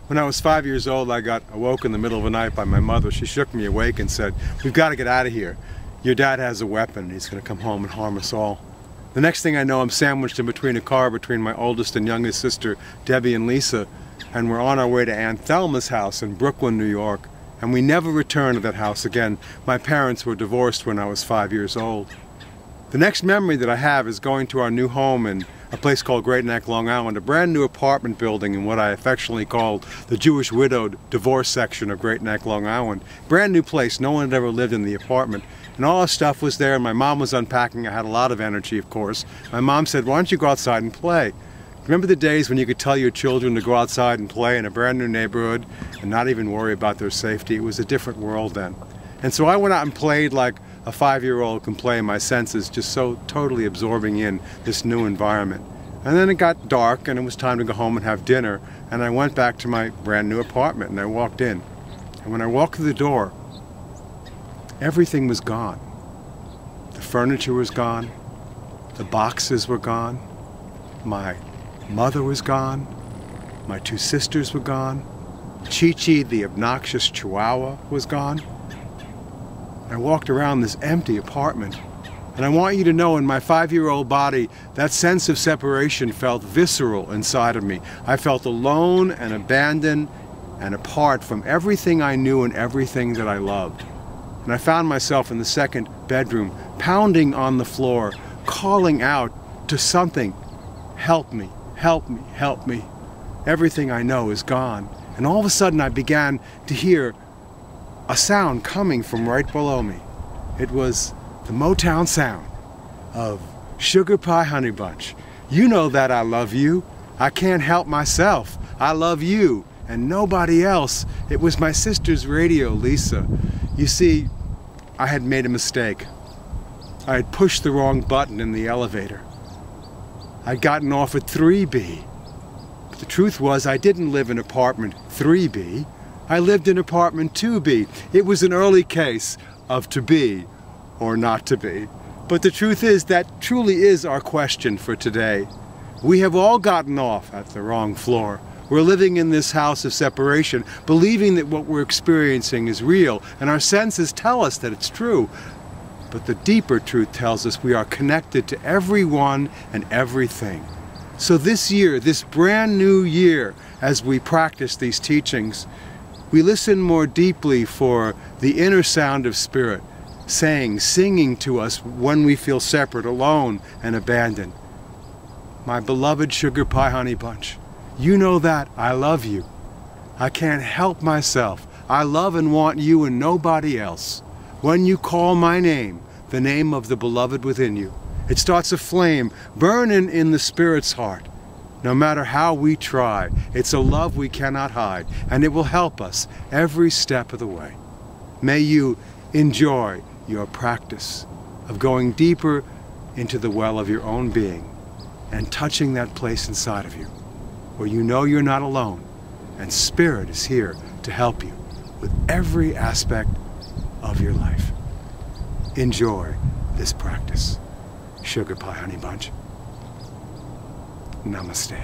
When I was 5 years old, I got awoke in the middle of the night by my mother. She shook me awake and said, "We've got to get out of here. Your dad has a weapon. He's going to come home and harm us all." The next thing I know, I'm sandwiched in between a car between my oldest and youngest sister, Debbie and Lisa, and we're on our way to Aunt Thelma's house in Brooklyn, New York. And we never returned to that house again. My parents were divorced when I was 5 years old. The next memory that I have is going to our new home in a place called Great Neck, Long Island, a brand new apartment building in what I affectionately called the Jewish widowed divorce section of Great Neck, Long Island. Brand new place, no one had ever lived in the apartment. And all our stuff was there, and my mom was unpacking. I had a lot of energy, of course. My mom said, "Why don't you go outside and play?" Remember the days when you could tell your children to go outside and play in a brand new neighborhood and not even worry about their safety? It was a different world then. And so I went out and played like a 5-year-old can play, my senses just so totally absorbing in this new environment. And then it got dark and it was time to go home and have dinner, and I went back to my brand new apartment and I walked in. And when I walked through the door, everything was gone. The furniture was gone, the boxes were gone, my mother was gone, my 2 sisters were gone, Chi-Chi, the obnoxious chihuahua, was gone. I walked around this empty apartment, and I want you to know, in my 5-year-old body, that sense of separation felt visceral inside of me. I felt alone and abandoned and apart from everything I knew and everything that I loved. And I found myself in the second bedroom, pounding on the floor, calling out to something, "Help me, help me, help me." Everything I know is gone. And all of a sudden I began to hear a sound coming from right below me. It was the Motown sound of Sugar Pie Honey Bunch. You know that I love you. I can't help myself. I love you and nobody else. It was my sister's radio, Lisa. You see, I had made a mistake. I had pushed the wrong button in the elevator. I'd gotten off at 3B. But the truth was, I didn't live in apartment 3B. I lived in apartment 2B. It was an early case of to be or not to be. But the truth is, that truly is our question for today. We have all gotten off at the wrong floor. We're living in this house of separation, believing that what we're experiencing is real, and our senses tell us that it's true. But the deeper truth tells us we are connected to everyone and everything. So this year, this brand new year, as we practice these teachings, we listen more deeply for the inner sound of Spirit, singing to us when we feel separate, alone, and abandoned. My beloved Sugar Pie Honey Bunch, you know that I love you. I can't help myself. I love and want you and nobody else. When you call my name, the name of the beloved within you, it starts a flame burning in the Spirit's heart. No matter how we try, it's a love we cannot hide, and it will help us every step of the way. May you enjoy your practice of going deeper into the well of your own being and touching that place inside of you where you know you're not alone, and Spirit is here to help you with every aspect of your life. Enjoy this practice. Sugar Pie Honey Bunch. Namaste.